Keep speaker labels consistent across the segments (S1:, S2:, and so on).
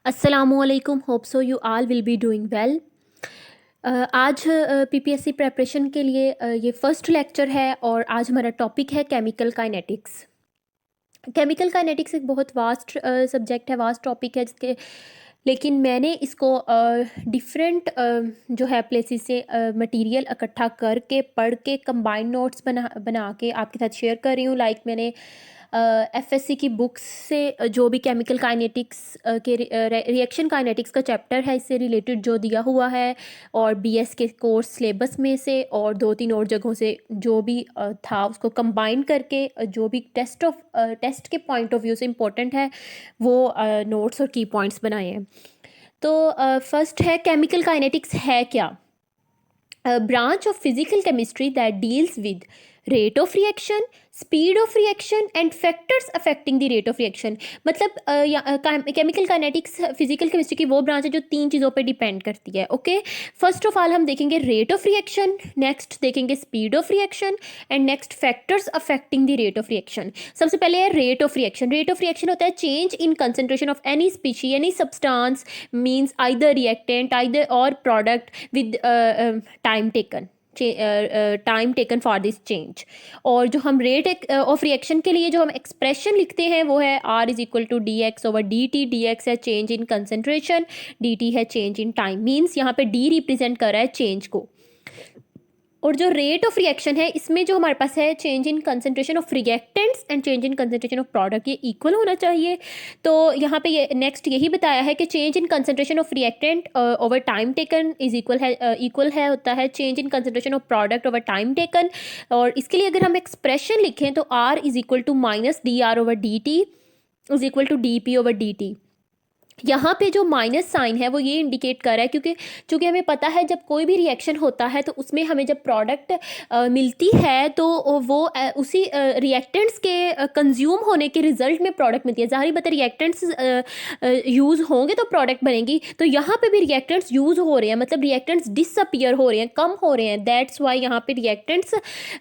S1: अस्सलामुअलैकुम, hope so you all will be doing well. आज PPSC preparation के लिए ये फर्स्ट लेक्चर है और आज हमारा टॉपिक है केमिकल काइनेटिक्स। केमिकल काइनेटिक्स एक बहुत वास्ट सब्जेक्ट है, वास्ट टॉपिक है जिसके लेकिन मैंने इसको डिफरेंट जो है प्लेसेस से मटेरियल इकट्ठा करके पढ़ के कंबाइंड नोट्स बना बना के आपके साथ शेयर कर रही हूँ। लाइक मैंने एफएससी की बुक्स से जो भी केमिकल काइनेटिक्स के रिएक्शन काइनेटिक्स का चैप्टर है इससे रिलेटेड जो दिया हुआ है, और बीएस के कोर्स सिलेबस में से और 2-3 और जगहों से जो भी था उसको कंबाइन करके जो भी टेस्ट के पॉइंट ऑफ व्यू से इम्पोर्टेंट है वो नोट्स और की पॉइंट्स बनाए हैं। तो फर्स्ट है केमिकल काइनेटिक्स है क्या? A branch of physical chemistry that deals with rate of reaction, speed of reaction and factors affecting the rate of reaction। मतलब केमिकल काइनेटिक्स फिजिकल केमिस्ट्री की वो ब्रांच है जो 3 चीज़ों पे डिपेंड करती है। ओके, फर्स्ट ऑफ ऑल हम देखेंगे रेट ऑफ रिएक्शन, नेक्स्ट देखेंगे speed of reaction and next factors affecting the rate of reaction. सबसे पहले है rate of reaction. Rate of reaction होता है change in concentration of any species, any substance, means either reactant either और product with time taken for this change. और जो हम rate of reaction के लिए जो हम एक्सप्रेशन लिखते हैं वो है R is equal to d x over D t. D x है change in concentration, d t है चेंज इन टाइम। मीन्स यहाँ पे D रिप्रेजेंट कर रहा है चेंज को। और जो रेट ऑफ रिएक्शन है इसमें जो हमारे पास है change in concentration of reactants and change in concentration of product, ये इक्वल होना चाहिए। तो यहाँ पे ये नेक्स्ट यही बताया है कि change in concentration of reactant over time taken is equal है होता है change in concentration of product over time taken. और इसके लिए अगर हम एक्सप्रेशन लिखें तो R is equal to minus D R over D T is equal to D P over D T. यहाँ पे जो माइनस साइन है वो ये इंडिकेट कर रहा है क्योंकि चूँकि हमें पता है जब कोई भी रिएक्शन होता है तो उसमें हमें जब प्रोडक्ट मिलती है तो वो उसी रिएक्टेंट्स के कंज्यूम होने के रिजल्ट में प्रोडक्ट मिलती है। ज़ाहिर बात है रिएक्टेंट्स यूज़ होंगे तो प्रोडक्ट बनेगी, तो यहाँ पे भी रिएक्टेंट्स यूज़ हो रहे हैं, मतलब रिएक्टेंट्स डिसअपियर हो रहे हैं, कम हो रहे हैं। दैट्स वाई यहाँ पे रिएक्टेंट्स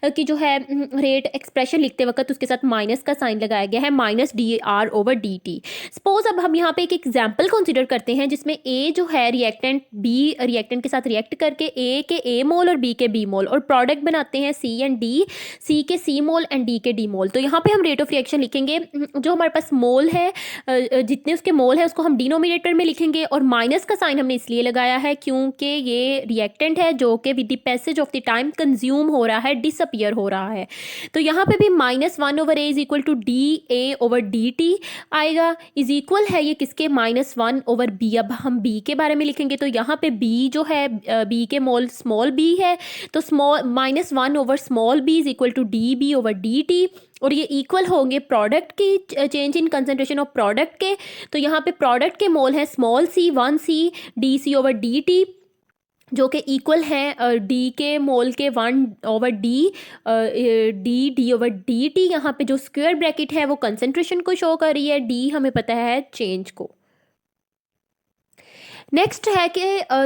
S1: की जो है रेट एक्सप्रेशन लिखते वक्त उसके साथ माइनस का साइन लगाया गया है, minus D R over D T. Suppose अब हम यहाँ पे एक एग्जाम्पल कंसिडर करते हैं जिसमें ए जो है रिएक्टेंट बी रिएक्टेंट के साथ रिएक्ट करके ए के ए मोल और बी के बी मोल और प्रोडक्ट बनाते हैं सी एंड डी, सी के सी मोल एंड डी के डी मोल। तो यहाँ पे हम रेट ऑफ रिएक्शन लिखेंगे, जो हमारे पास मोल है जितने उसके मोल है उसको हम डिनोमिनेटर में लिखेंगे और माइनस का साइन हमने इसलिए लगाया है क्योंकि ये रिएक्टेंट है जो कि with the passage of the time consume हो रहा है, डिसअपियर हो रहा है। तो यहाँ पे भी -1 over A is equal to D A over D T आएगा, इज इक्वल है ये किसके, -1 ओवर बी। अब हम बी के बारे में लिखेंगे तो यहाँ पे बी जो है बी के मोल स्मॉल बी है, तो -1 over small B is equal to D B over D T. और ये इक्वल होंगे प्रोडक्ट की change in concentration of product के। तो यहाँ पे प्रोडक्ट के मोल है small C 1C D C over D T, जो कि इक्वल है डी के मोल के 1 over D D over D T. यहाँ पे जो स्क्वायर ब्रैकेट है वो कंसंट्रेशन को शो कर रही है, डी हमें पता है चेंज को। नेक्स्ट है कि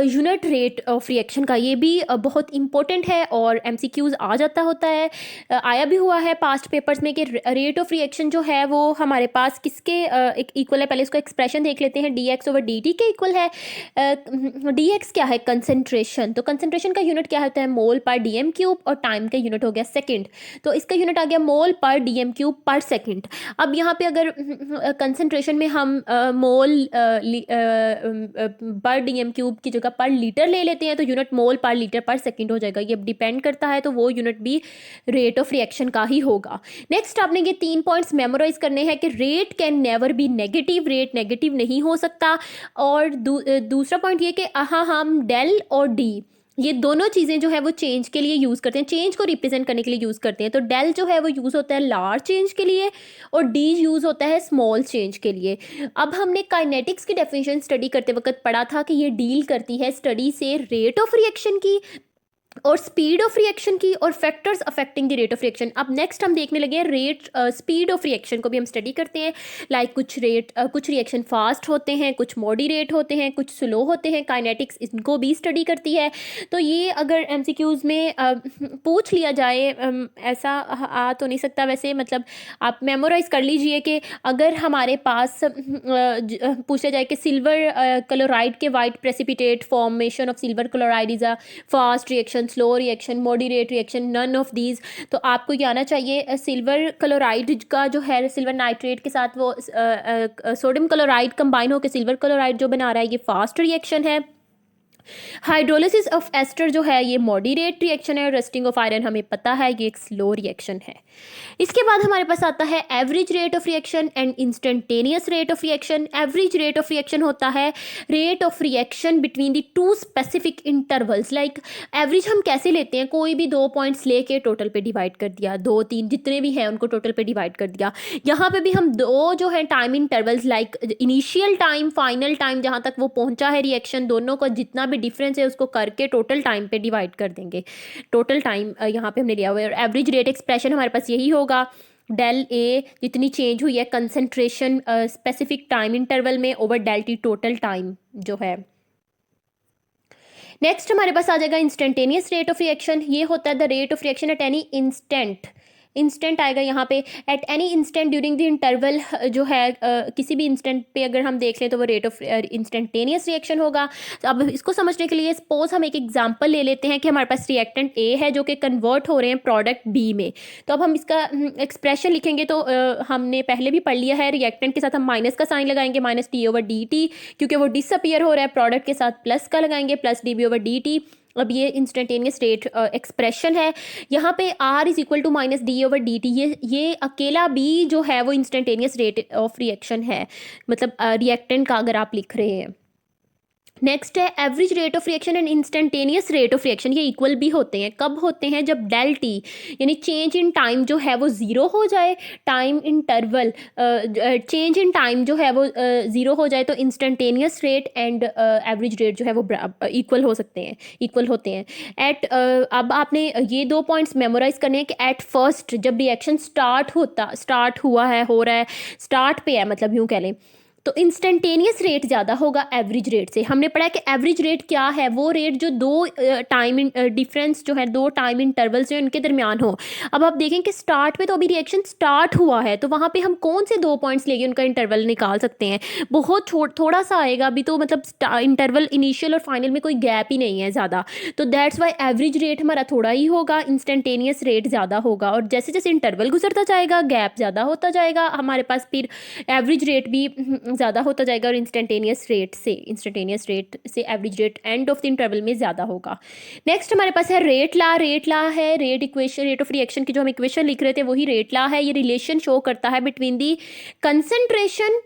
S1: यूनिट रेट ऑफ रिएक्शन का, ये भी बहुत इंपॉर्टेंट है और एमसीक्यूज आ जाता होता है, आया भी हुआ है पास्ट पेपर्स में कि रेट ऑफ रिएक्शन जो है वो हमारे पास किसके एक इक्वल है। पहले इसको एक्सप्रेशन देख लेते हैं, D x over D T के इक्वल है। डी एक्स क्या है, कंसंट्रेशन, तो कंसंट्रेशन का यूनिट क्या होता है, मोल पर डी एम क्यूब, और टाइम का यूनिट हो गया सेकेंड, तो इसका यूनिट आ गया मोल पर डी एम क्यूब पर सेकेंड। अब यहाँ पे अगर कंसंट्रेशन में हम मोल पर डी एम क्यूब की जगह पर लीटर ले लेते हैं तो यूनिट मोल पर लीटर पर सेकंड हो जाएगा। ये डिपेंड करता है तो वो यूनिट भी रेट ऑफ रिएक्शन का ही होगा। नेक्स्ट आपने ये 3 पॉइंट्स मेमोराइज करने हैं कि rate can never be negative, rate negative नहीं हो सकता। और दूसरा पॉइंट ये कि हम डेल और डी ये दोनों चीज़ें जो है वो चेंज के लिए यूज़ करते हैं, चेंज को रिप्रेजेंट करने के लिए यूज़ करते हैं। तो डेल जो है वो यूज़ होता है लार्ज चेंज के लिए और डी यूज़ होता है स्मॉल चेंज के लिए। अब हमने काइनेटिक्स की डेफिनेशन स्टडी करते वक्त पढ़ा था कि ये डील करती है स्टडी से रेट ऑफ रिएक्शन की, और स्पीड ऑफ रिएक्शन की और factors affecting the rate of reaction. अब नेक्स्ट हम देखने लगे हैं रेट स्पीड ऑफ रिएक्शन को भी हम स्टडी करते हैं। लाइक कुछ रिएक्शन फास्ट होते हैं, कुछ मॉडरेट होते हैं, कुछ स्लो होते हैं। काइनेटिक्स इनको भी स्टडी करती है। तो ये अगर एमसीक्यूज में पूछ लिया जाए, ऐसा आ तो नहीं सकता वैसे, मतलब आप मेमोराइज कर लीजिए कि अगर हमारे पास पूछा जाए कि सिल्वर क्लोराइड के white precipitate formation of silver chloride is a fast reaction, slow reaction, moderate reaction, none of these, तो आपको ये आना चाहिए सिल्वर क्लोराइड का जो है सिल्वर नाइट्रेट के साथ वो सोडियम क्लोराइड कंबाइन होकर सिल्वर क्लोराइड जो बना रहा है ये फास्ट रिएक्शन है। हाइड्रोलिसिस ऑफ एस्टर जो है ये मॉडरेट रिएक्शन है। रस्टिंग ऑफ आयरन हमें पता है ये एक स्लो रिएक्शन है। इसके बाद हमारे पास आता है average rate of reaction and instantaneous rate of reaction. Average rate of reaction होता है rate of reaction between the two specific intervals. Like average हम कैसे लेते हैं, कोई भी 2 पॉइंट्स लेके टोटल पे डिवाइड कर दिया, 2 3 जितने भी हैं उनको टोटल पे डिवाइड कर दिया। यहाँ पे भी हम दो जो है time intervals like initial time, final time, जहाँ तक वो पहुंचा है रिएक्शन, दोनों का जितना भी डिफरेंस है उसको करके टोटल टाइम पे डिवाइड कर देंगे। टोटल टाइम यहाँ पे हमने लिया हुआ है। और एवरेज रेट एक्सप्रेशन हमारे पास यही होगा, डेल ए जितनी चेंज हुई है कंसंट्रेशन स्पेसिफिक टाइम इंटरवल में over del T total time जो है। नेक्स्ट हमारे पास आ जाएगा इंस्टेंटेनियस रेट ऑफ रिएक्शन। ये होता है the rate of reaction at any instant आएगा यहाँ पे, at any instant during the interval जो है किसी भी इंस्टेंट पे अगर हम देख लें तो वो रेट ऑफ इंस्टेंटेनियस रिएक्शन होगा। तो अब इसको समझने के लिए सपोज हम एक एग्जांपल ले लेते हैं कि हमारे पास रिएक्टेंट ए है जो कि कन्वर्ट हो रहे हैं प्रोडक्ट बी में। तो अब हम इसका एक्सप्रेशन लिखेंगे तो हमने पहले भी पढ़ लिया है, रिएक्टेंट के साथ हम माइनस का साइन लगाएंगे, minus D over D T, क्योंकि वो डिसअपियर हो रहा है। प्रोडक्ट के साथ प्लस का लगाएंगे, plus D B over D T. अब ये इंस्टेंटेनियस रेट एक्सप्रेशन है। यहाँ पे R is equal to minus D over D T, ये अकेला बी जो है वो इंस्टेंटेनियस रेट ऑफ रिएक्शन है, मतलब रिएक्टेंट का अगर आप लिख रहे हैं। नेक्स्ट है average rate of reaction and instantaneous rate of reaction. ये इक्वल भी होते हैं, कब होते हैं, जब डेल टी यानी चेंज इन टाइम जो है वो ज़ीरो हो जाए, time interval change in time जो है वो ज़ीरो हो जाए, तो instantaneous rate and average rate जो है वो इक्वल हो सकते हैं, इक्वल होते हैं। अब आपने ये 2 पॉइंट्स मेमोराइज करने हैं कि एट फर्स्ट जब रिएक्शन स्टार्ट हुआ है, हो रहा है, स्टार्ट पे है, मतलब यूँ कह लें, तो इंस्टेंटेनियस रेट ज़्यादा होगा एवरेज रेट से। हमने पढ़ा कि एवरेज रेट क्या है, वो रेट जो दो टाइम डिफरेंस जो है, 2 टाइम इंटरवल्स जो इनके दरमियान हो। अब आप देखें कि स्टार्ट पे तो अभी रिएक्शन स्टार्ट हुआ है, तो वहाँ पे हम कौन से 2 पॉइंट्स लेके उनका इंटरवल निकाल सकते हैं, बहुत थोड़ा सा आएगा अभी तो, मतलब इंटरवल इनिशियल और फाइनल में कोई गैप ही नहीं है ज़्यादा, तो दैट्स वाई एवरेज रेट हमारा थोड़ा ही होगा, इंस्टेंटेनियस रेट ज़्यादा होगा। और जैसे जैसे इंटरवल गुजरता जाएगा गैप ज़्यादा होता जाएगा, हमारे पास फिर एवरेज रेट भी ज़्यादा होता जाएगा और इंस्टेंटेनियस रेट से average rate end of the interval में ज़्यादा होगा। नेक्स्ट हमारे पास है रेट ला है rate equation, rate of reaction की जो हम इक्वेशन लिख रहे थे वही रेट ला है। ये रिलेशन शो करता है between the concentration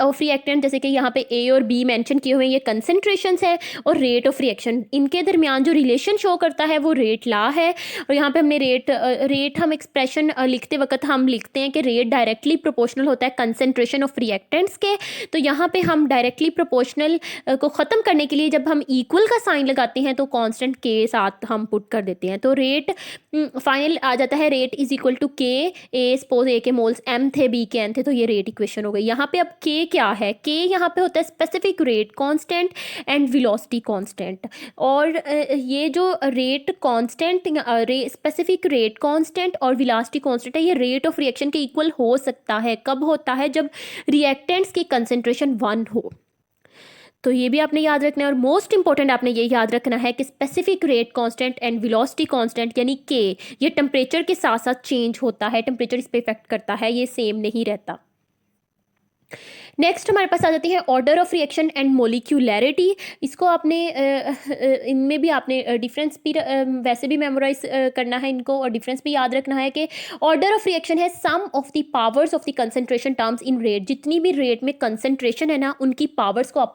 S1: of reactant, जैसे कि यहाँ पे ए और बी मेंशन किए हुए हैं, ये कंसंट्रेशंस है, और रेट ऑफ रिएक्शन, इनके दरमियान जो रिलेशन शो करता है वो रेट ला है। और यहाँ पे हमने रेट हम एक्सप्रेशन लिखते वक्त हम लिखते हैं कि रेट डायरेक्टली प्रोपोर्शनल होता है कंसंट्रेशन ऑफ रिएक्टेंट्स के। तो यहाँ पे हम डायरेक्टली प्रोपोर्शनल को ख़त्म करने के लिए जब हम इक्वल का साइन लगाते हैं तो कॉन्स्टेंट के साथ हम पुट कर देते हैं, तो रेट फाइनल आ जाता है, rate is equal to k A, suppose ए के मोल्स एम थे, बी के एन थे, तो ये रेट इक्वेशन हो गई। यहाँ पे अब के क्या है, के यहाँ पे होता है specific rate constant and velocity constant. और ये जो rate constant, specific rate constant और वेलोसिटी कांस्टेंट है, ये रेट ऑफ रिएक्शन के इक्वल हो सकता है, कब होता है, जब रिएक्टेंट्स की कंसंट्रेशन 1 हो। तो ये भी आपने याद रखना है। और मोस्ट इंपॉर्टेंट आपने ये याद रखना है कि specific rate constant and velocity constant यानी के, ये टेम्परेचर के साथ साथ चेंज होता है, टेम्परेचर इस पे इफेक्ट करता है, ये सेम नहीं रहता। नेक्स्ट हमारे पास आ जाती है ऑर्डर ऑफ रिएक्शन एंड मोलिक्यूलैरिटी। इसको आपने इनमें भी आपने डिफरेंस भी वैसे भी मेमोराइज करना है इनको, और डिफरेंस भी याद रखना है कि ऑर्डर ऑफ रिएक्शन है sum of the powers of the concentration terms in rate. जितनी भी रेट में कंसंट्रेशन है ना, उनकी पावर्स को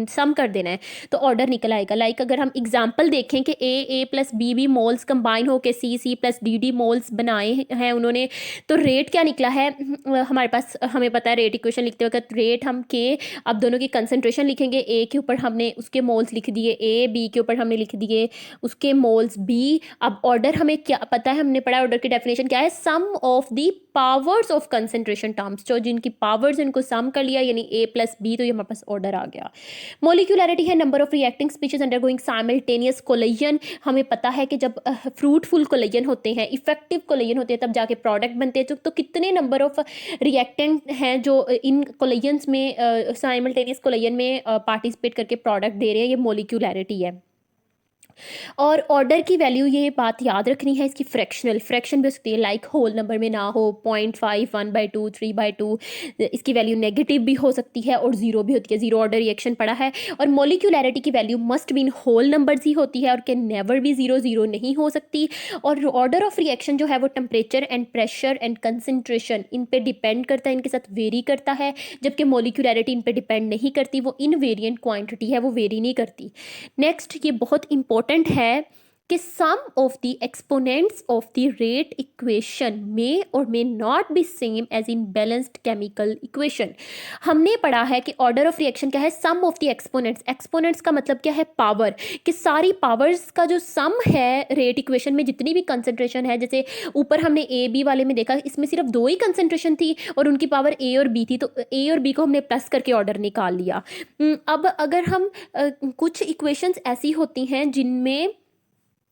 S1: सम कर देना है तो ऑर्डर निकल आएगा। लाइक अगर हम एग्जाम्पल देखें कि ए प्लस बी मोल्स कंबाइन होकर सी प्लस डी मोल्स बनाए हैं उन्होंने, तो रेट क्या निकला है हमारे पास, हमें पता है रेट इक्वेशन लिखते वक्त रेट हम के, अब दोनों की कंसंट्रेशन लिखेंगे, ए के ऊपर हमने उसके मोल्स लिख दिए ए, बी के ऊपर हमने लिख दिए उसके मोल्स बी। अब ऑर्डर हमें क्या पता है, हमने पढ़ा ऑर्डर की डेफिनेशन क्या है, sum of the powers of concentration terms, जो जिनकी पावर्स इनको सम कर लिया यानी ए प्लस बी, तो ये हमारे पास ऑर्डर आ गया। मोलिकुलरिटी है number of reacting species undergoing simultaneous collision. हमें पता है कि जब फ्रूटफुल कोलिजन होते हैं, इफेक्टिव कोलिजन होते हैं, तब जाके प्रोडक्ट बनते हैं। तो कितने नंबर ऑफ रिएक्टेंट हैं जो इन कोलिजन्स में साइमल्टेनियस कोलिजन में पार्टिसिपेट करके प्रोडक्ट दे रहे हैं, ये मोलिकुलरिटी है। और ऑर्डर की वैल्यू, ये बात याद रखनी है, इसकी फ्रैक्शन भी हो सकती है, लाइक होल नंबर में ना हो, 0.5, 1/2, 3/2, इसकी वैल्यू नेगेटिव भी हो सकती है और जीरो भी होती है, जीरो ऑर्डर रिएक्शन पड़ा है। और मोलिकुलरिटी की value must been whole numbers ही होती है और कैन नेवर भी जीरो नहीं हो सकती। और ऑर्डर ऑफ रिएक्शन जो है वो temperature and pressure and concentration इन पे डिपेंड करता है, इनके साथ वेरी करता है, जबकि मोलिकुलरिटी इन पे डिपेंड नहीं करती, वो इनवेरिएंट क्वांटिटी है, वो वेरी नहीं करती। नेक्स्ट, ये बहुत इंपॉर्टेंट है कि sum of the exponents of the rate equation में और may not be same as in balanced chemical equation. हमने पढ़ा है कि ऑर्डर ऑफ रिएक्शन क्या है, sum of the exponents. Exponents का मतलब क्या है, पावर, कि सारी पावर्स का जो सम है रेट इक्वेशन में, जितनी भी कंसंट्रेशन है, जैसे ऊपर हमने ए बी वाले में देखा, इसमें सिर्फ दो ही कंसंट्रेशन थी और उनकी पावर ए और बी थी, तो ए और बी को हमने प्लस करके ऑर्डर निकाल लिया। अब अगर हम कुछ इक्वेशंस ऐसी होती हैं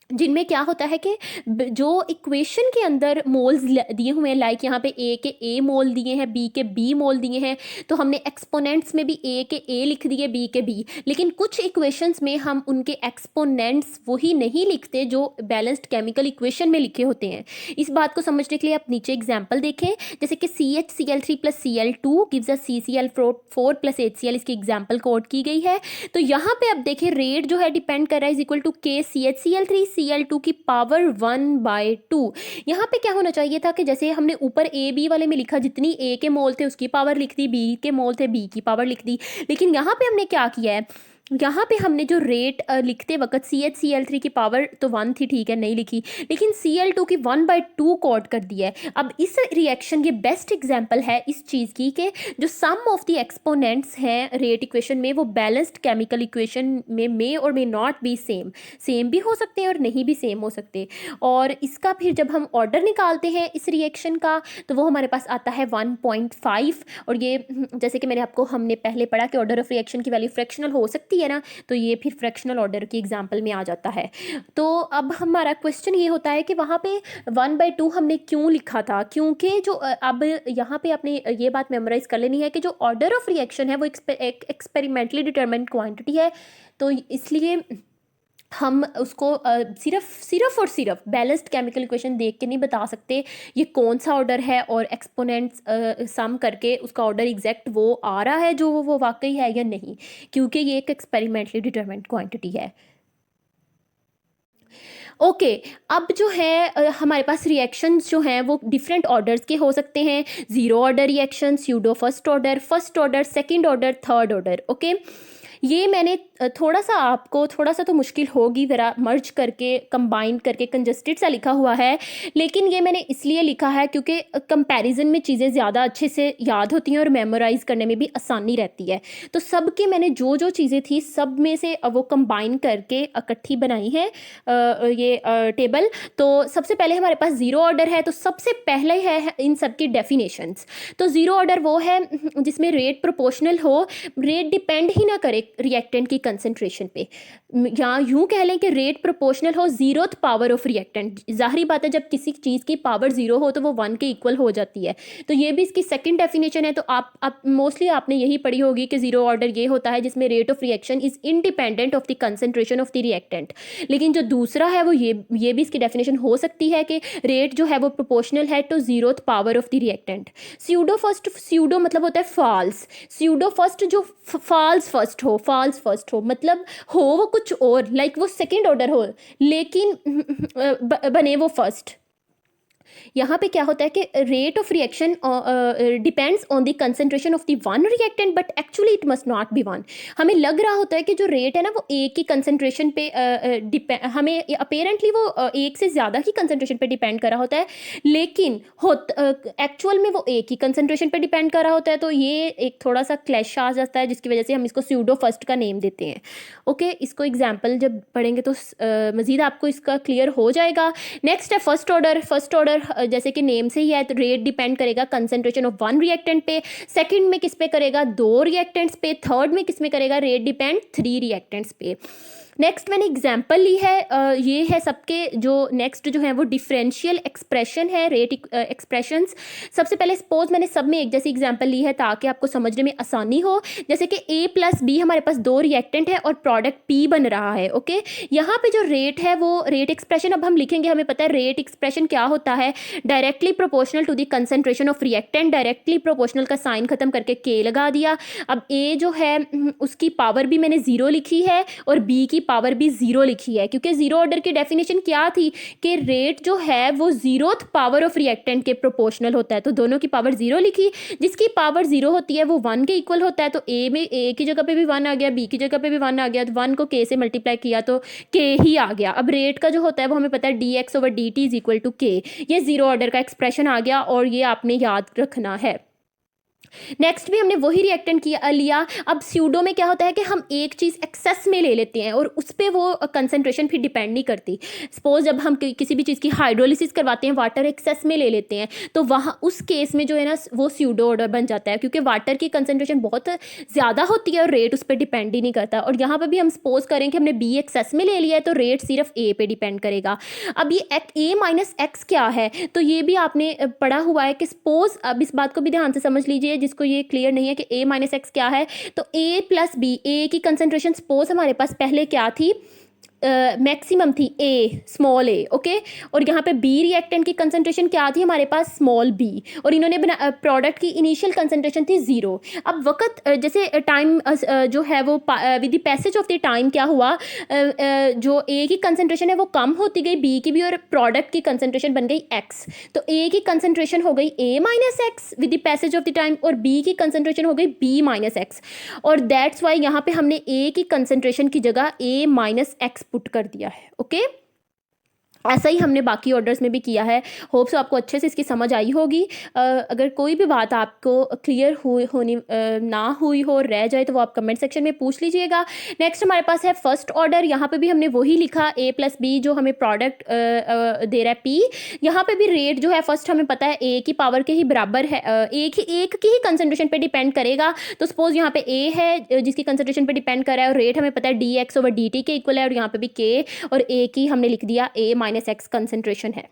S1: जिनमें क्या होता है कि जो इक्वेशन के अंदर मोल्स दिए हुए हैं, लाइक यहाँ पे ए के ए मोल दिए हैं, बी के बी मोल दिए हैं, तो हमने एक्सपोनेंट्स में भी ए के ए लिख दिए, बी के बी। लेकिन कुछ इक्वेशंस में हम उनके एक्सपोनेंट्स वही नहीं लिखते जो बैलेंस्ड केमिकल इक्वेशन में लिखे होते हैं। इस बात को समझने के लिए आप नीचे एग्जाम्पल देखें, जैसे कि CHCl3 + Cl2 gives a CCl4 + HCl, इसकी एग्जाम्पल कोड की गई है। तो यहाँ पे अब देखें रेट जो है डिपेंड कर रहा है is equal to K CHCl3 Cl2 की पावर 1/2। यहाँ पे क्या होना चाहिए था कि जैसे हमने ऊपर ए बी वाले में लिखा, जितनी ए के मोल थे उसकी पावर लिख दी, बी के मोल थे बी की पावर लिख दी। लेकिन यहाँ पे हमने क्या किया है, यहाँ पे हमने जो रेट लिखते वक्त CHCl3 की पावर तो 1 थी, ठीक है, नहीं लिखी, लेकिन Cl2 की 1/2 कोड कर दिया है। अब इस रिएक्शन ये बेस्ट एग्जांपल है इस चीज़ की कि जो सम ऑफ द एक्सपोनेंट्स हैं रेट इक्वेशन में, वो बैलेंस्ड केमिकल इक्वेशन में मे और मे नॉट बी सेम भी हो सकते हैं और नहीं भी सेम हो सकते। और इसका फिर जब हम ऑर्डर निकालते हैं इस रिएक्शन का, तो वो हमारे पास आता है 1.5। और ये जैसे कि हमने पहले पढ़ा कि ऑर्डर ऑफ रिएक्शन की वैल्यू फ्रैक्शनल हो सकती है ना, तो ये फिर फ्रैक्शनल ऑर्डर की एग्जांपल में आ जाता है। तो अब हमारा क्वेश्चन ये होता है कि वहाँ पे 1/2 हमने क्यों लिखा था, क्योंकि जो अब यहाँ पे आपने ये बात मेमोराइज कर लेनी है कि जो ऑर्डर ऑफ रिएक्शन है वो एक एक्सपेरिमेंटली डिटरमाइंड क्वांटिटी है, तो इसलिए हम उसको सिर्फ और सिर्फ बैलेंस्ड केमिकल इक्वेशन देख के नहीं बता सकते ये कौन सा ऑर्डर है, और एक्सपोनेंट्स सम करके उसका ऑर्डर एग्जैक्ट वो आ रहा है जो वो वाकई है या नहीं, क्योंकि ये एक एक्सपेरिमेंटली डिटरमाइंड क्वांटिटी है। ओके, अब जो है हमारे पास रिएक्शंस जो हैं वो डिफरेंट ऑर्डर्स के हो सकते हैं, zero order reaction, pseudo first order, second order, third order. Okay, ये मैंने थोड़ा सा तो मुश्किल होगी ज़रा मर्ज करके कंबाइन करके कंजस्टेड सा लिखा हुआ है, लेकिन ये मैंने इसलिए लिखा है क्योंकि कंपैरिजन में चीज़ें ज़्यादा अच्छे से याद होती हैं और मेमोराइज करने में भी आसानी रहती है। तो सब के मैंने जो चीज़ें थी सब में से वो कंबाइन करके इकट्ठी बनाई है ये टेबल। तो सबसे पहले हमारे पास ज़ीरो ऑर्डर है, तो सबसे पहले है इन सब की डेफिनेशंस। तो ज़ीरो ऑर्डर वो है जिसमें रेट प्रोपोर्शनल हो, रेट डिपेंड ही ना करे रिएक्टेंट की कंसंट्रेशन पे, या यूं कह लें कि रेट प्रोपोर्शनल हो जीरोथ पावर ऑफ रिएक्टेंट। जाहिर बात है जब किसी चीज़ की पावर जीरो हो तो वो 1 के इक्वल हो जाती है। तो ये भी इसकी सेकंड डेफिनेशन है। तो आप मोस्टली आपने यही पढ़ी होगी कि जीरो ऑर्डर ये होता है जिसमें rate of reaction is independent of the concentration of the reactant. लेकिन जो दूसरा है वो ये भी इसकी डेफिनेशन हो सकती है कि रेट जो है वो प्रोपोर्शनल है to zeroth power of the reactant. Pseudo मतलब होता है फॉल्स। स्यूडो फर्स्ट जो फॉल्स फर्स्ट हो मतलब हो वो कुछ और, लाइक वो सेकंड ऑर्डर हो लेकिन बने वो फर्स्ट। यहाँ पे क्या होता है कि rate of reaction depends on the concentration of the one reactant, but actually it must not be one. हमें लग रहा होता है कि जो रेट है ना वो एक की कंसंट्रेशन पे हमें अपेरेंटली वो एक से ज़्यादा ही कंसंट्रेशन पे डिपेंड कर रहा होता है, लेकिन एक्चुअल में वो एक ही कंसंट्रेशन पे डिपेंड कर रहा होता है। तो ये एक थोड़ा सा क्लैश आ जाता है, जिसकी वजह से हम इसको स्यूडो फर्स्ट का नेम देते हैं। ओके, इसको एग्जाम्पल जब पढ़ेंगे तो मज़ीद आपको इसका क्लियर हो जाएगा। नेक्स्ट है फर्स्ट ऑर्डर। फर्स्ट ऑर्डर जैसे कि नेम से ही है, तो रेट डिपेंड करेगा कंसंट्रेशन ऑफ वन रिएक्टेंट पे, सेकंड में किस पे करेगा, दो रिएक्टेंट्स पे, थर्ड में किस में करेगा, रेट डिपेंड थ्री रिएक्टेंट्स पे। नेक्स्ट मैंने एग्जाम्पल ली है, ये है सबके जो नेक्स्ट जो है वो डिफरेंशियल एक्सप्रेशन है, रेट एक्सप्रेशंस। सबसे पहले सपोज मैंने सब में एक जैसी एग्जाम्पल ली है ताकि आपको समझने में आसानी हो। जैसे कि A प्लस बी हमारे पास दो रिएक्टेंट है और प्रोडक्ट P बन रहा है। ओके, यहाँ पे जो रेट है वो रेट एक्सप्रेशन अब हम लिखेंगे, हमें पता है रेट एक्सप्रेशन क्या होता है, directly proportional to the concentration of reactant, directly proportional का साइन खत्म करके K लगा दिया। अब A जो है उसकी पावर भी मैंने ज़ीरो लिखी है और B की पावर भी ज़ीरो लिखी है, क्योंकि ज़ीरो ऑर्डर की डेफिनेशन क्या थी कि रेट जो है वो ज़ीरोथ पावर ऑफ रिएक्टेंट के प्रोपोर्शनल होता है। तो दोनों की पावर ज़ीरो लिखी, जिसकी पावर ज़ीरो होती है वो वन के इक्वल होता है। तो ए में ए की जगह पे भी वन आ गया, बी की जगह पे भी वन आ गया, तो वन को के से मल्टीप्लाई किया तो के ही आ गया। अब रेट का जो होता है वो हमें पता है d x over D T is equal to k. ये ज़ीरो ऑर्डर का एक्सप्रेशन आ गया और ये आपने याद रखना है। नेक्स्ट भी हमने वही रिएक्टेंट लिया। अब स्यूडो में क्या होता है कि हम एक चीज़ एक्सेस में ले लेते हैं और उस पर वो कंसंट्रेशन फिर डिपेंड नहीं करती। सपोज जब हम किसी भी चीज़ की हाइड्रोलिसिस करवाते हैं, वाटर एक्सेस में ले लेते हैं, तो वहाँ उस केस में जो है ना वो स्यूडो ऑर्डर बन जाता है, क्योंकि वाटर की कंसंट्रेशन बहुत ज़्यादा होती है और रेट उस पर डिपेंड ही नहीं करता। और यहाँ पर भी हम सपोज करें कि हमने बी एक्सेस में ले लिया है तो रेट सिर्फ ए पे डिपेंड करेगा। अब ये ए माइनस एक्स क्या है, तो ये भी आपने पढ़ा हुआ है कि सपोज, अब इस बात को भी ध्यान से समझ लीजिए जिसको ये क्लियर नहीं है कि a माइनस एक्स क्या है। तो a प्लस बी, a की कंसंट्रेशन सपोज हमारे पास पहले क्या थी, मैक्सिमम थी a, स्मॉल a। ओके, और यहाँ पे b रिएक्टेंट की कंसंट्रेशन क्या थी हमारे पास, स्मॉल b, और इन्होंने प्रोडक्ट की इनिशियल कंसंट्रेशन थी ज़ीरो। अब वक्त जैसे टाइम जो है वो with the passage of the time क्या हुआ, जो a की कंसंट्रेशन है वो कम होती गई, b की भी, और प्रोडक्ट की कंसंट्रेशन बन गई x। तो a की कंसंट्रेशन हो गई a minus x with the passage of the time, और b की कंसंट्रेशन हो गई b माइनस एक्स। और दैट्स वाई यहाँ पे हमने a की कंसंट्रेशन की जगह a माइनस एक्स पुट कर दिया है। ओके, ऐसा ही हमने बाकी ऑर्डर्स में भी किया है। होप सो आपको अच्छे से इसकी समझ आई होगी। अगर कोई भी बात आपको क्लियर ना हुई हो, रह जाए, तो वो आप कमेंट सेक्शन में पूछ लीजिएगा। नेक्स्ट हमारे पास है फर्स्ट ऑर्डर। यहाँ पे भी हमने वही लिखा, a प्लस बी जो हमें प्रोडक्ट दे रहा है p। यहाँ पे भी रेट जो है फर्स्ट हमें पता है a की पावर के ही बराबर है, एक की ही कंसंट्रेशन पे डिपेंड करेगा। तो सपोज यहाँ पे a है जिसकी कंसंट्रेशन पे डिपेंड कर रहा है, और रेट हमें पता है d x over D T के इक्वल है, और यहाँ पे भी k और a की हमने लिख दिया a माइनस एक्स कंसंट्रेशन है।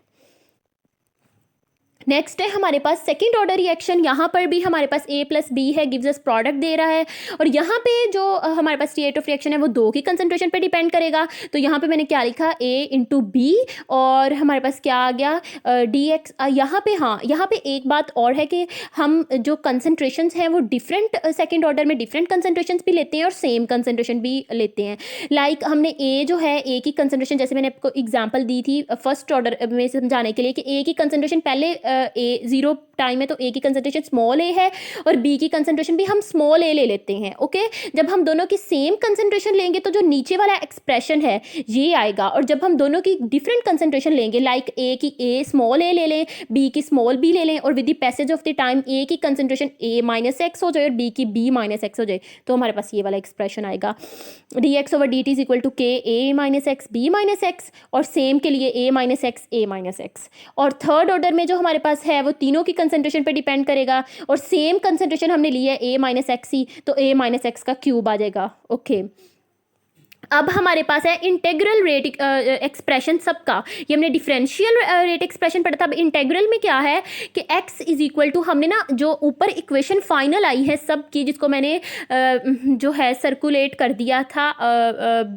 S1: नेक्स्ट है हमारे पास सेकंड ऑर्डर रिएक्शन। यहाँ पर भी हमारे पास a प्लस बी है, गिव्स अस प्रोडक्ट दे रहा है, और यहाँ पे जो हमारे पास रेट ऑफ रिएक्शन है वो दो की कंसंट्रेशन पे डिपेंड करेगा। तो यहाँ पे मैंने क्या लिखा, a इंटू बी, और हमारे पास क्या आ गया, डी एक्स। यहाँ पे हाँ, यहाँ पे एक बात और है कि हम जो कंसंट्रेशन हैं वो डिफरेंट सेकेंड ऑर्डर में डिफरेंट कंसंट्रेशन भी लेते हैं और सेम कंसंट्रेशन भी लेते हैं। लाइक हमने a जो है, a की कंसंट्रेशन जैसे मैंने आपको एग्जाम्पल दी थी फर्स्ट ऑर्डर में समझाने के लिए कि a की कंसंट्रेशन पहले ए ज़ीरो टाइम है तो ए की कंसंट्रेशन स्मॉल ए है और बी की कंसंट्रेशन भी हम स्मॉल ए ले लेते हैं। ओके, जब हम दोनों की सेम कंसंट्रेशन लेंगे तो जो नीचे वाला एक्सप्रेशन है ये आएगा, और जब हम दोनों की डिफरेंट कंसंट्रेशन लेंगे, लाइक ए की ए स्मॉल ए ले लें, बी की स्मॉल बी ले लें, और with the passage of the time A की कंसंट्रेशन ए माइनस एक्स हो जाए और बी की बी माइनस एक्स हो जाए, तो हमारे पास ये वाला एक्सप्रेशन आएगा, d x over D T is equal to k a minus x b minus x, और सेम के लिए a minus x a minus x. और थर्ड ऑर्डर में जो हमारे पास है वो तीनों की कंसंट्रेशन पे डिपेंड करेगा, और सेम कंसंट्रेशन हमने ली है a माइनस एक्स ही, तो a माइनस एक्स का क्यूब आ जाएगा। ओके, अब हमारे पास है इंटेग्रल रेट एक्सप्रेशन सबका। ये हमने डिफरेंशियल रेट एक्सप्रेशन पढ़ा था। अब इंटेग्रल में क्या है कि x इज इक्वल टू, हमने ना जो ऊपर इक्वेशन फाइनल आई है सब की, जिसको मैंने जो है सर्कुलेट कर दिया था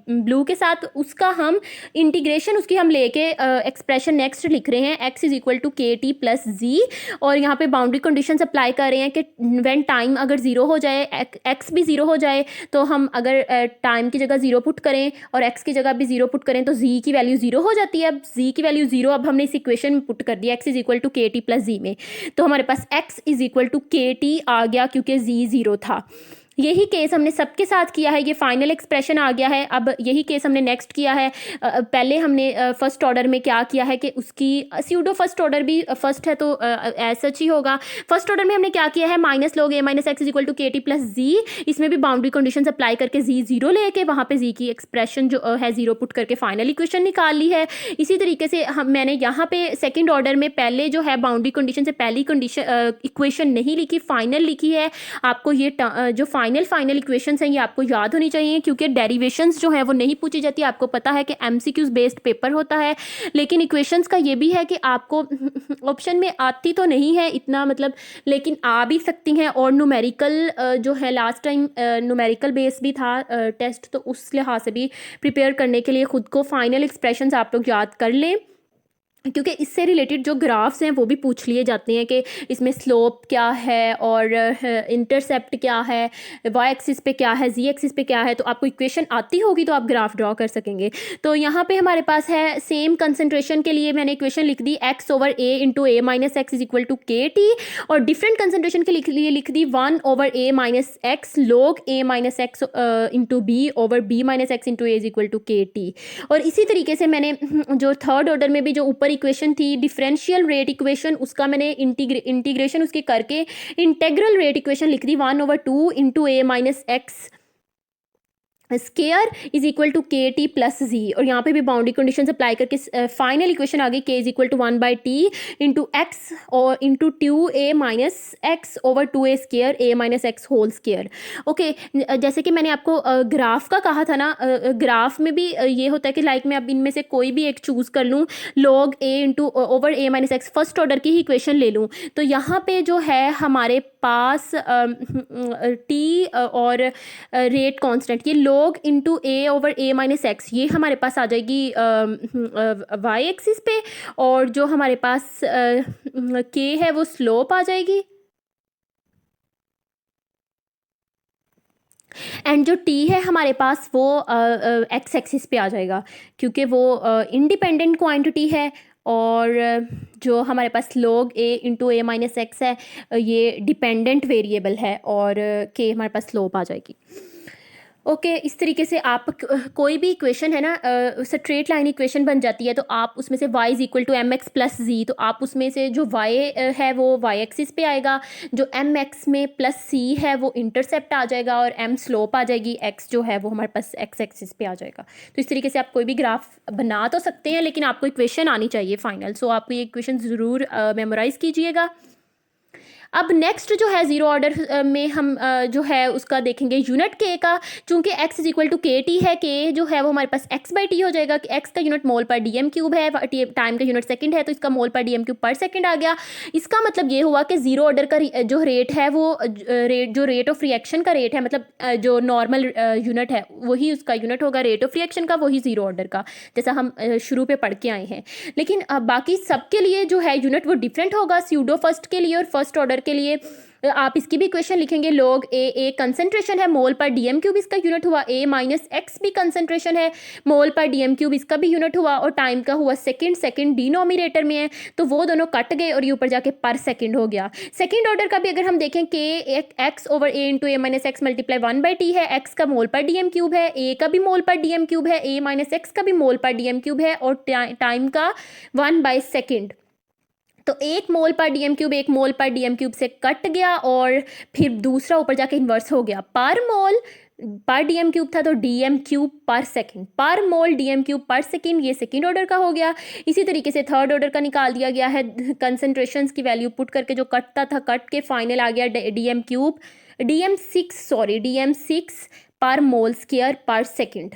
S1: ब्लू के साथ, उसका हम इंटीग्रेशन उसकी हम लेके एक्सप्रेशन नेक्स्ट लिख रहे हैं, x is equal to k t plus g, और यहाँ पे बाउंड्री कंडीशन अप्लाई कर रहे हैं कि व्हेन टाइम अगर ज़ीरो हो जाए, x भी ज़ीरो हो जाए, तो हम अगर टाइम की जगह ज़ीरो पुट पुट करें और x की जगह भी 0 पुट करें तो z की वैल्यू 0 हो जाती है। अब z की वैल्यू 0 अब हमने इस इक्वेशन में पुट कर दिया, x is equal to k t plus जी में, तो हमारे पास x is equal to k T आ गया क्योंकि z 0 था। यही केस हमने सबके साथ किया है, ये फाइनल एक्सप्रेशन आ गया है। अब यही केस हमने नेक्स्ट किया है। पहले हमने फर्स्ट ऑर्डर में क्या किया है कि उसकी स्यूडो फर्स्ट ऑर्डर भी फर्स्ट है तो एज सच ही होगा। फर्स्ट ऑर्डर में हमने क्या किया है, minus log a minus x is equal to k t plus g, इसमें भी बाउंड्री कंडीशन अप्लाई करके z 0 लेके वहाँ पे z की एक्सप्रेशन जो है 0 पुट करके फाइनल इक्वेशन निकाल ली है। इसी तरीके से मैंने यहाँ पे सेकेंड ऑर्डर में पहले जो है बाउंड्री कंडीशन से पहली कंडीशन इक्वेशन नहीं लिखी, फाइनल लिखी है। आपको ये जो फाइनल इक्वेशंस हैं ये आपको याद होनी चाहिए क्योंकि डेरिवेशंस जो है वो नहीं पूछी जाती। आपको पता है कि एमसीक्यूज बेस्ड पेपर होता है, लेकिन इक्वेशंस का ये भी है कि आपको ऑप्शन में आती तो नहीं है इतना मतलब, लेकिन आ भी सकती हैं। और न्यूमेरिकल जो है लास्ट टाइम न्यूमेरिकल बेस भी था टेस्ट, तो उस लिहाज से भी प्रिपेयर करने के लिए ख़ुद को फाइनल एक्सप्रेशंस आप लोग याद कर लें, क्योंकि इससे रिलेटेड जो ग्राफ्स हैं वो भी पूछ लिए जाते हैं कि इसमें स्लोप क्या है और इंटरसेप्ट क्या है, वाई एक्सिस पे क्या है, जी एक्सिस पे क्या है। तो आपको इक्वेशन आती होगी तो आप ग्राफ ड्रॉ कर सकेंगे। तो यहाँ पे हमारे पास है सेम कंसंट्रेशन के लिए मैंने इक्वेशन लिख दी x over a into a minus x is equal to k t, और डिफरेंट कंसंट्रेशन के लिए लिख दी 1 over a minus x log a minus x into b over b minus x into a is equal to k t. और इसी तरीके से मैंने जो थर्ड ऑर्डर में भी जो ऊपर इक्वेशन थी डिफरेंशियल रेट इक्वेशन, उसका मैंने इंटीग्रेशन उसके करके इंटेग्रल रेट इक्वेशन लिख दी 1 over 2 into a minus x square is equal to k t plus g. और यहाँ पे भी बाउंड्री कंडीशन अप्लाई करके फाइनल इक्वेशन आ गई k is equal to 1 by t into x और into 2a minus x over 2a square a minus x whole square. Okay, जैसे कि मैंने आपको ग्राफ का कहा था ना, ग्राफ में भी ये होता है कि लाइक मैं अब इनमें से कोई भी एक चूज़ कर लूँ, log a into over a minus x first order की ही इक्वेशन ले लूँ, तो यहाँ पे जो है हमारे पास टी और रेट कांस्टेंट ये log इंटू ए ओवर ए माइनस एक्स ये हमारे पास आ जाएगी वाई एक्सिस पे, और जो हमारे पास के है वो स्लोप आ जाएगी, एंड जो टी है हमारे पास वो एक्स एक्सिस पे आ जाएगा क्योंकि वो इंडिपेंडेंट क्वांटिटी है। और जो हमारे पास log a into a minus x है ये डिपेंडेंट वेरिएबल है, और के हमारे पास स्लोप आ जाएगी। ओके, इस तरीके से आप कोई भी इक्वेशन है ना स्ट्रेट लाइन इक्वेशन बन जाती है, तो आप उसमें से y is equal to m x plus g, तो आप उसमें से जो y है वो y एक्सिस पे आएगा, जो एम एक्स में प्लस c है वो इंटरसेप्ट आ जाएगा, और m स्लोप आ जाएगी, x जो है वो हमारे पास x एक्सिस पे आ जाएगा। तो इस तरीके से आप कोई भी ग्राफ बना तो सकते हैं, लेकिन आपको इक्वेशन आनी चाहिए फाइनल। सो आप ये इक्वेशन ज़रूर मेमोराइज़ कीजिएगा। अब नेक्स्ट जो है जीरो ऑर्डर में हम जो है उसका देखेंगे यूनिट के का, चूंकि x is equal to k T है, के जो है वो हमारे पास x बाई टी हो जाएगा। x का यूनिट मोल पर डी एम क्यूब है, टाइम का यूनिट सेकंड है, तो इसका मोल पर डी एम क्यूब पर सेकंड आ गया। इसका मतलब ये हुआ कि जीरो ऑर्डर का जो रेट है वो रेट ऑफ रिएक्शन का रेट है, मतलब जो नॉर्मल यूनिट है वही उसका यूनिट होगा रेट ऑफ रिएक्शन का, वही जीरो ऑर्डर का, जैसा हम शुरू पे पढ़ के आए हैं। लेकिन बाकी सबके लिए जो है यूनिट वो डिफरेंट होगा, स्यूडो फर्स्ट के लिए और फर्स्ट ऑर्डर के लिए। आप इसकी भी इक्वेशन लिखेंगे, log a कंसंट्रेशन है, मोल पर डीएम क्यूब इसका यूनिट हुआ, a माइनस एक्स भी कंसंट्रेशन है, मोल पर डीएम क्यूब इसका भी यूनिट हुआ, और टाइम का हुआ सेकंड डिनोमिनेटर में है, तो वो दोनों कट गए और ये ऊपर जाके पर सेकंड हो गया। सेकंड ऑर्डर का भी अगर हम देखें कि x over A into a minus x multiply 1 by T है, एक्स का मोल पर डीएम क्यूब है, ए का भी मोल पर डीएम क्यूब है, ए माइनस एक्स का भी मोल पर डीएम क्यूब है, और टाइम का 1 बाई सेकेंड। तो एक मोल पर डीएम क्यूब एक मोल पर डीएम क्यूब से कट गया, और फिर दूसरा ऊपर जाके इन्वर्स हो गया, पर मोल पर डीएम क्यूब था तो डीएम क्यूब पर सेकंड, पर मोल डीएम क्यूब पर सेकंड, ये सेकंड ऑर्डर का हो गया। इसी तरीके से थर्ड ऑर्डर का निकाल दिया गया है, कंसंट्रेशंस की वैल्यू पुट करके जो कटता था कट के फाइनल आ गया डीएम 6 पर मोल स्क्वायर पर सेकंड।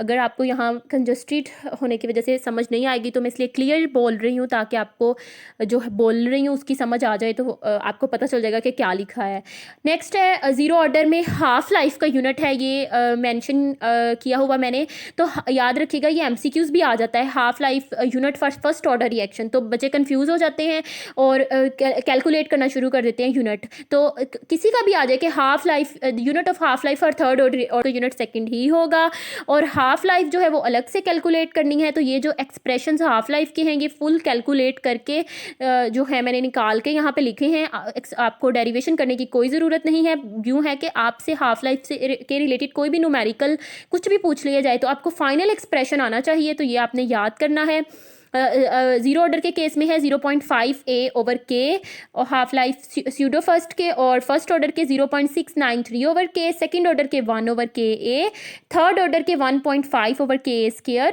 S1: अगर आपको यहाँ कंजस्टेड होने की वजह से समझ नहीं आएगी तो मैं इसलिए क्लियर बोल रही हूँ, ताकि आपको जो बोल रही हूँ उसकी समझ आ जाए, तो आपको पता चल जाएगा कि क्या लिखा है। नेक्स्ट है ज़ीरो ऑर्डर में हाफ लाइफ का यूनिट है, ये मेंशन किया हुआ मैंने, तो याद रखिएगा ये एमसीक्यूज भी आ जाता है, half life unit for first order reaction. तो बच्चे कंफ्यूज हो जाते हैं और कैलकुलेट करना शुरू कर देते हैं यूनिट। तो किसी का भी आ जाए कि half life unit of half life for third order unit second ही होगा, और हाफ लाइफ जो है वो अलग से कैलकुलेट करनी है। तो ये जो एक्सप्रेशंस हाफ लाइफ के हैं ये फुल कैलकुलेट करके जो है मैंने निकाल के यहाँ पे लिखे हैं। आपको डेरिवेशन करने की कोई ज़रूरत नहीं है। यूँ है कि आपसे हाफ लाइफ से के रिलेटेड कोई भी न्यूमेरिकल कुछ भी पूछ लिया जाए तो आपको फाइनल एक्सप्रेशन आना चाहिए, तो ये आपने याद करना है। ज़ीरो ऑर्डर के केस में है 0.5a/k और हाफ लाइफ स्यूडो फर्स्ट के, और फर्स्ट ऑर्डर के 0.693/k, सेकेंड ऑर्डर के 1/ka, थर्ड ऑर्डर के 1.5/ka²।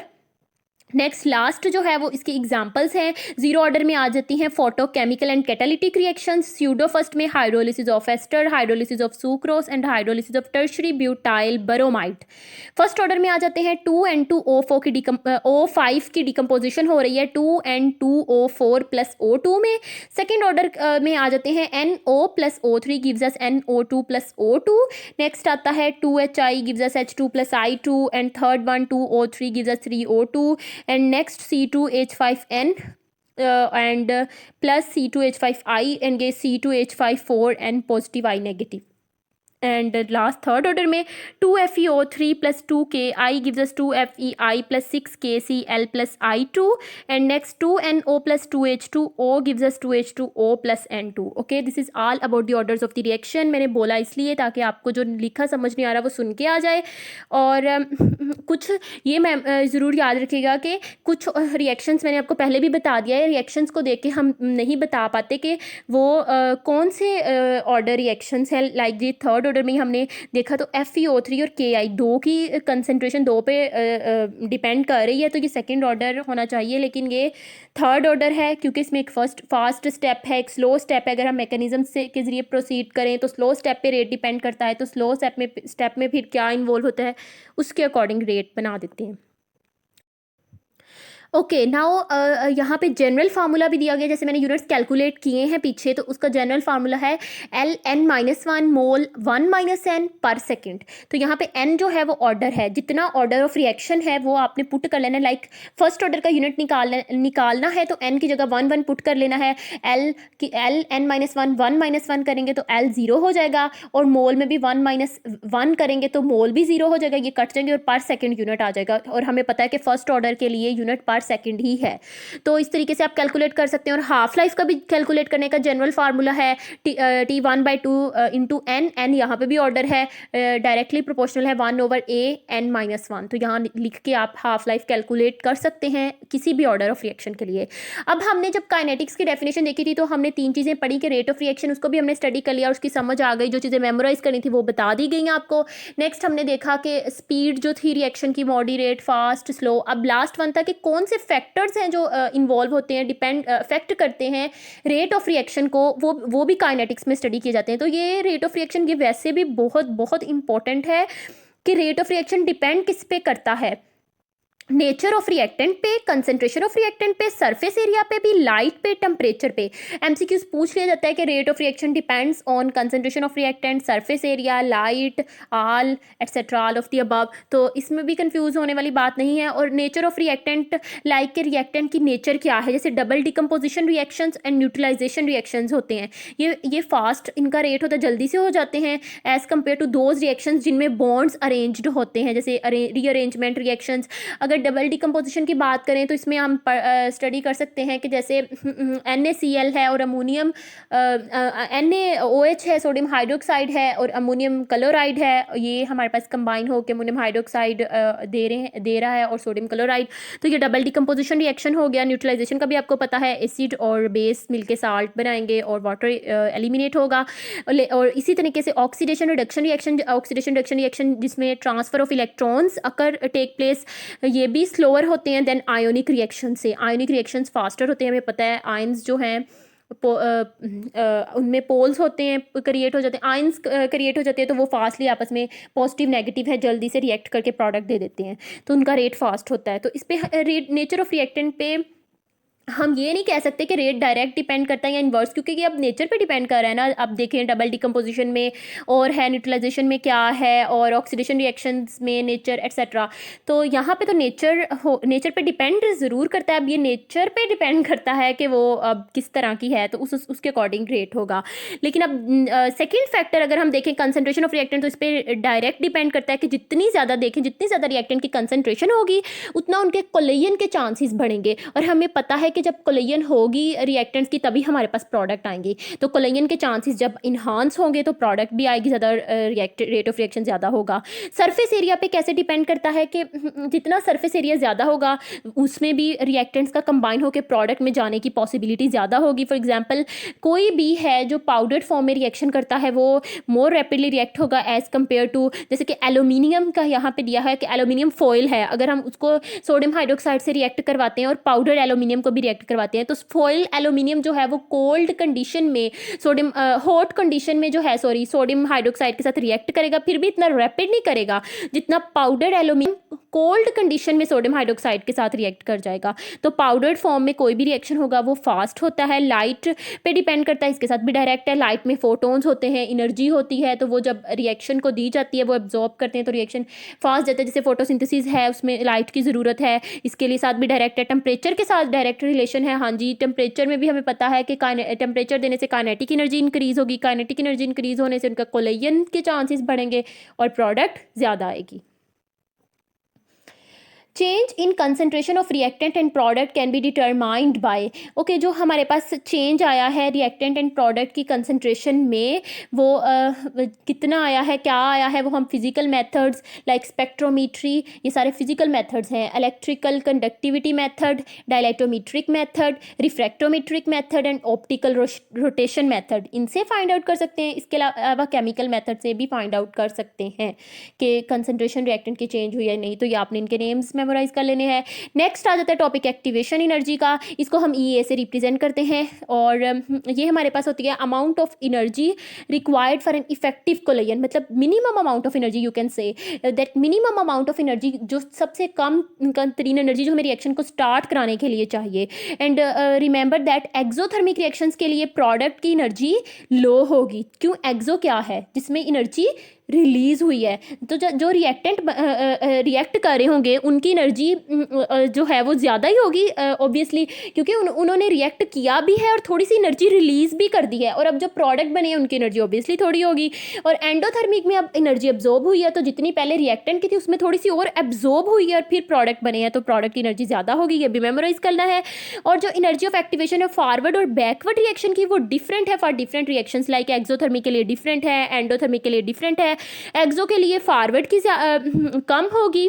S1: नेक्स्ट लास्ट जो है वो इसके एग्जांपल्स हैं। जीरो ऑर्डर में आ जाती हैं photochemical and catalytic reactions. Pseudo first में hydrolysis of ester, hydrolysis of sucrose and hydrolysis of tertiary butyl bromide. First order में आ जाते हैं 2N2O4 की O5 की डिकम्पोजिशन हो रही है 2N2O4 + O2 में। सेकेंड ऑर्डर में आ जाते हैं NO+O3 gives us NO2 + O2। Next आता है 2HI gives us H2 + I2, and third one 2O3 gives us 3O2, and next C2H5N and plus C2H5I and ये C2H5,4N positive I negative। And last third order में 2FeO3 + 2Ki gives us 2FeI + 6KCl + I2, and next 2NO + 2H2O gives us 2H2O + N2। Okay, this is all about the orders of the reaction. मैंने बोला इसलिए ताकि आपको जो लिखा समझ नहीं आ रहा वो सुन के आ जाए। और कुछ ये मैम ज़रूर याद रखिएगा कि कुछ रिएक्शंस मैंने आपको पहले भी बता दिया है, रिएक्शंस को देख के हम नहीं बता पाते कि वो कौन से ऑर्डर रिएक्शंस हैं। लाइक जी थर्ड ऑर्डर में हमने देखा तो FeO3 और Ki दो की कंसंट्रेशन दो पे डिपेंड कर रही है, तो ये सेकंड ऑर्डर होना चाहिए, लेकिन ये थर्ड ऑर्डर है क्योंकि इसमें एक फास्ट स्टेप है, एक स्लो स्टेप है। अगर हम मैकेनिज्म से के ज़रिए प्रोसीड करें तो स्लो स्टेप पे रेट डिपेंड करता है, तो स्लो स्टेप में फिर क्या इन्वॉल्व होता है उसके अकॉर्डिंग रेट बना देते हैं। ओके, नाउ यहाँ पे जनरल फार्मूला भी दिया गया, जैसे मैंने यूनिट्स कैलकुलेट किए हैं पीछे, तो उसका जनरल फार्मूला है Ln-1 मोल 1 - n पर सेकेंड। तो यहाँ पे n जो है वो ऑर्डर है, जितना ऑर्डर ऑफ रिएक्शन है वो आपने पुट कर लेना है। लाइक फर्स्ट ऑर्डर का यूनिट निकालना है तो n की जगह 1 1 पुट कर लेना है। Ln-1 1 - 1 करेंगे तो L 0 हो जाएगा, और मोल में भी 1 - 1 करेंगे तो मोल भी 0 हो जाएगा, ये कट जाएंगे और पर सेकेंड यूनिट आ जाएगा। और हमें पता है कि फर्स्ट ऑर्डर के लिए यूनिट पर सेकंड ही है, तो इस तरीके से आप कैलकुलेट कर सकते हैं। और हाफ लाइफ का भी कैलकुलेट करने का जनरल फार्मूला है T1/2 इंटू n यहाँ पे भी ऑर्डर है, डायरेक्टली प्रोपोर्शनल है 1/a(n-1)। तो यहाँ लिख के आप हाफ लाइफ कैलकुलेट कर सकते हैं किसी भी ऑर्डर ऑफ रिएक्शन के लिए। अब हमने जब काइनेटिक्स की डेफिनेशन देखी थी तो हमने तीन चीज़ें पढ़ी कि रेट ऑफ रिएक्शन, उसको भी हमने स्टडी कर लिया, उसकी समझ आ गई, जो चीज़ें मेमोराइज करनी थी वो बता दी गई आपको। नेक्स्ट हमने देखा कि स्पीड जो थी रिएक्शन की, मॉडरेट, फास्ट, स्लो। अब लास्ट वन था कि कौन से फैक्टर्स हैं जो इन्वॉल्व होते हैं, डिपेंड अफेक्ट करते हैं रेट ऑफ रिएक्शन को, वो भी काइनेटिक्स में स्टडी किए जाते हैं। तो ये रेट ऑफ रिएक्शन ये वैसे भी बहुत बहुत इंपॉर्टेंट है कि रेट ऑफ रिएक्शन डिपेंड किस पे करता है, नेचर ऑफ रिएक्टेंट पे, कंसंट्रेशन ऑफ रिएक्टेंट पे, सरफेस एरिया पे भी, लाइट पे, टेम्परेचर पे। एमसीक्यूज पूछ लिया जाता है कि rate of reaction depends on concentration of reactant, surface area, light, all etcetera, all of the above. तो इसमें भी कंफ्यूज होने वाली बात नहीं है। और नेचर ऑफ रिएक्टेंट, लाइक के रिएक्टेंट की नेचर क्या है, जैसे double decomposition reactions and neutralization reactions होते हैं, ये फास्ट इनका रेट होता है, जल्दी से हो जाते हैं as compare to those reactions जिनमें बॉन्ड्स अरेंज्ड होते हैं, जैसे रीअरेंजमेंट रिएक्शंस। अगर डबल डिकम्पोजिशन की बात करें तो इसमें हम स्टडी कर सकते हैं कि जैसे NaCl है और अमोनियम NaOH है, सोडियम हाइड्रोक्साइड है और अमोनियम क्लोराइड है, ये हमारे पास कंबाइन होकर अमोनियम हाइड्रोक्साइड दे रहा है और सोडियम क्लोराइड। तो ये डबल डिकम्पोजिशन रिएक्शन हो गया। न्यूट्रलाइजेशन का भी आपको पता है, एसिड और बेस मिलके साल्ट बनाएंगे और वाटर एलिमिनेट होगा। और इसी तरीके से ऑक्सीडेशन रिडक्शन रिएक्शन जिसमें transfer of electrons occur take place, ये भी स्लोअर होते हैं देन आयोनिक रिएक्शन से। आयोनिक रिएक्शंस फास्टर होते हैं, हमें पता है आयंस जो हैं उनमें पोल्स होते हैं, क्रिएट हो जाते हैं, आयंस क्रिएट हो जाते हैं, तो वो फास्टली आपस में पॉजिटिव नेगेटिव है जल्दी से रिएक्ट करके प्रोडक्ट दे देते हैं, तो उनका रेट फास्ट होता है। तो इस पे रेट नेचर ऑफ रिएक्टेंट पे हम ये नहीं कह सकते कि रेट डायरेक्ट डिपेंड करता है या इन्वर्स, क्योंकि ये अब नेचर पे डिपेंड कर रहा है ना। अब देखें डबल डिकम्पोजिशन में और है, न्यूट्रलाइजेशन में क्या है, और ऑक्सीडेशन रिएक्शंस में नेचर एट्सेट्रा। तो यहाँ पे तो नेचर पे डिपेंड ज़रूर करता है। अब ये नेचर पे डिपेंड करता है कि वो अब किस तरह की है, तो उसके अकॉर्डिंग रेट होगा। लेकिन अब सेकेंड फैक्टर अगर हम देखें कंसनट्रेशन ऑफ रिएक्टेंट, तो इस पर डायरेक्ट डिपेंड करता है कि जितनी ज़्यादा रिएक्टेंट की कंसनट्रेशन होगी उतना उनके कोलेजन के चांसेस बढ़ेंगे। और हमें पता है कि जब कोलेजन होगी रिएक्टेंट्स की तभी हमारे पास प्रोडक्ट आएंगे, तो कोलेजन के चांसेस जब इन्हांस होंगे तो प्रोडक्ट भी आएगी ज़्यादा, रेट ऑफ रिएक्शन ज़्यादा होगा। सरफेस एरिया पे कैसे डिपेंड करता है कि जितना सरफेस एरिया ज़्यादा होगा उसमें भी रिएक्टेंट्स का कंबाइन होकर प्रोडक्ट में जाने की पॉसिबिलिटी ज़्यादा होगी। फॉर एग्जांपल कोई भी है जो पाउडर्ड फॉर्म में रिएक्शन करता है वो मोर रैपिडली रिएक्ट होगा एज़ कम्पेयर टू, जैसे कि एल्यूमिनियम का यहाँ पे दिया है कि एल्यूमिनियम फॉइल है, अगर हम उसको सोडियम हाइड्रोक्साइड से रिएक्ट करवाते हैं और पाउडर एल्यूमिनियम को भी रिएक्ट करवाते हैं, तो फॉइल एल्यूमिनियम जो है वो कोल्ड कंडीशन में हॉट कंडीशन में जो है सोडियम हाइड्रोक्साइड के साथ रिएक्ट करेगा, फिर भी इतना रैपिड नहीं करेगा जितना पाउडर एल्यूमिनियम कोल्ड कंडीशन में सोडियम हाइड्रोक्साइड के साथ रिएक्ट कर जाएगा। तो पाउडर्ड फॉर्म में कोई भी रिएक्शन होगा वो फास्ट होता है। लाइट पे डिपेंड करता है, इसके साथ भी डायरेक्ट है। लाइट में फोटोन्स होते हैं, एनर्जी होती है, तो वो जब रिएक्शन को दी जाती है वो एब्जॉर्ब करते हैं, तो रिएक्शन फास्ट जाता है। जैसे फोटोसिंथेसिस है उसमें लाइट की ज़रूरत है, इसके लिए साथ भी डायरेक्ट है। टेम्परेचर के साथ डायरेक्ट रिलेशन है, हाँ जी। टेम्परेचर में भी हमें पता है कि टेम्परेचर देने से काइनेटिक एनर्जी इंक्रीज होगी, काइनेटिक एनर्जी इंक्रीज होने से उनका कोलेजन के चांसेस बढ़ेंगे और प्रोडक्ट ज़्यादा आएगी। Change in concentration of reactant and product can be determined by, okay, जो हमारे पास चेंज आया है रिएक्टेंट एंड प्रोडक्ट की कंसनट्रेशन में वो कितना आया है, क्या आया है, वो हम फिजिकल मेथड्स लाइक स्पेक्ट्रोमीट्री, ये सारे फिजिकल मेथड्स हैं, electrical conductivity method, dielectrometric method, refractometric method and optical rotation method, इनसे फाइंड आउट कर सकते हैं। इसके अलावा केमिकल मेथड से भी फाइंड आउट कर सकते हैं कि कंसनट्रेशन रिएक्टेंट की चेंज हुई है नहीं। तो ये आपने इनके नेम्स मेमोराइज कर लेने हैं। नेक्स्ट आ जाता है टॉपिक एक्टिवेशन एनर्जी का, इसको हम ई से रिप्रेजेंट करते हैं, और ये हमारे पास होती है amount of energy required for an effective collision, मतलब minimum amount of energy, you can say that minimum amount of energy, जो सबसे कम तरीन एनर्जी जो हमें रिएक्शन को स्टार्ट कराने के लिए चाहिए। And remember that exothermic reactions के लिए प्रोडक्ट की एनर्जी लो होगी। क्यों? एक्सो क्या है? जिसमें एनर्जी रिलीज हुई है, तो जो रिएक्टेंट रिएक्ट कर रहे होंगे उनकी एनर्जी जो है वो ज़्यादा ही होगी ऑब्वियसली, क्योंकि उन्होंने रिएक्ट किया भी है और थोड़ी सी एनर्जी रिलीज भी कर दी है, और अब जो प्रोडक्ट बने हैं उनकी एनर्जी ऑब्वियसली थोड़ी होगी। और एंडोथर्मिक में अब एनर्जी एब्जॉर्ब हुई है, तो जितनी पहले रिएक्टेंट की थी उसमें थोड़ी सी और एब्जॉर्ब हुई है और फिर प्रोडक्ट बने हैं, तो प्रोडक्ट की एनर्जी ज़्यादा होगी, ये भी मेमोराइज करना है। और जो एनर्जी ऑफ एक्टिवेशन है फॉरवर्ड और बैकवर्ड रिएक्शन की, वो डिफरेंट है for different reactions, like exothermic के लिए डिफरेंट है, एंडोथर्मिक के लिए डिफरेंट है। एक्सो के लिए फॉरवर्ड की कम होगी,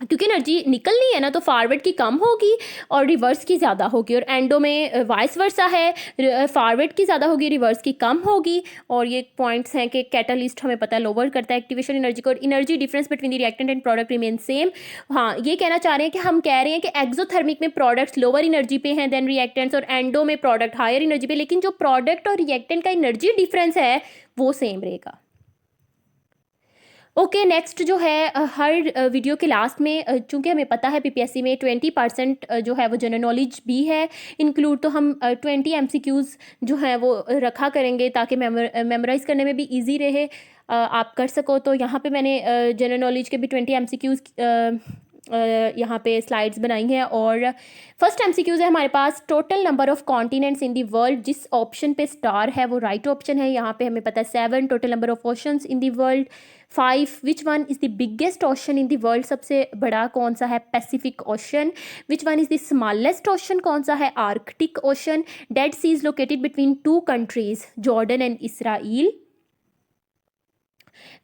S1: क्योंकि एनर्जी निकलनी है ना, तो फॉरवर्ड की कम होगी और रिवर्स की ज़्यादा होगी। और एंडो में वाइस वर्सा है, फॉरवर्ड की ज़्यादा होगी, रिवर्स की कम होगी। और ये पॉइंट्स हैं कि कैटालिस्ट हमें पता है लोअर करता है एक्टिवेशन एनर्जी को, और energy difference between the reactant and product remain same. हाँ, ये कहना चाह रहे हैं कि हम कह रहे हैं कि एक्सोथर्मिक में प्रोडक्ट्स लोअर एनर्जी पे हैं देन रिएक्टेंट्स, और एंडो में प्रोडक्ट हायर एनर्जी पे, लेकिन जो प्रोडक्ट और रिएक्टेंट का एनर्जी डिफरेंस है वो सेम रहेगा। ओके, नेक्स्ट जो है हर वीडियो के लास्ट में चूंकि हमें पता है पीपीएससी में 20% जो है वो जनरल नॉलेज भी है इंक्लूड, तो हम 20 एमसीक्यूज़ जो है वो रखा करेंगे ताकि मेमोराइज़ करने में भी इजी रहे, आप कर सको। तो यहाँ पे मैंने जनरल नॉलेज के भी 20 एमसीक्यूज़ यहाँ पे स्लाइड्स बनाई हैं। और फर्स्ट एमसीक्यूज़ है हमारे पास, total number of continents in the world, जिस ऑप्शन पे स्टार है वो राइट ऑप्शन है। यहाँ पे हमें पता है 7 total number of oceans in the world. 5 which one is the biggest ocean in the world, सबसे बड़ा कौन सा है? Pacific Ocean. Which one is the smallest ocean, कौन सा है? Arctic Ocean. Dead Sea is located between 2 countries, Jordan and Israel.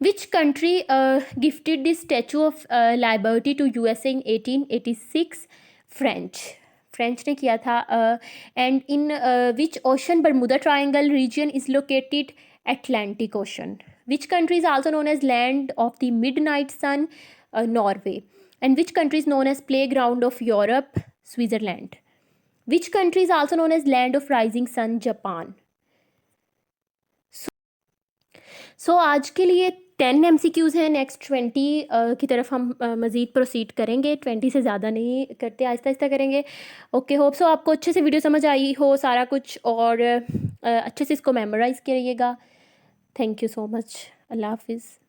S1: Which country gifted the Statue of Liberty to USA in 1886? French ने किया था। And in which ocean Bermuda triangle region is located? Atlantic Ocean. Which country is also known as land of the midnight sun? Norway. And which country is known as playground of Europe? Switzerland. Which country is also known as land of rising sun? Japan. So आज के लिए 10 MCQs हैं, next 20 की तरफ हम मज़ीद proceed करेंगे, 20 से ज़्यादा नहीं करते, आहिस्ता आहिस्ता करेंगे। ओके, होप सो आपको अच्छे से वीडियो समझ आई हो सारा कुछ, और अच्छे से इसको मेमोराइज़ करिएगा। Thank you so much. अल्लाह हाफिज़।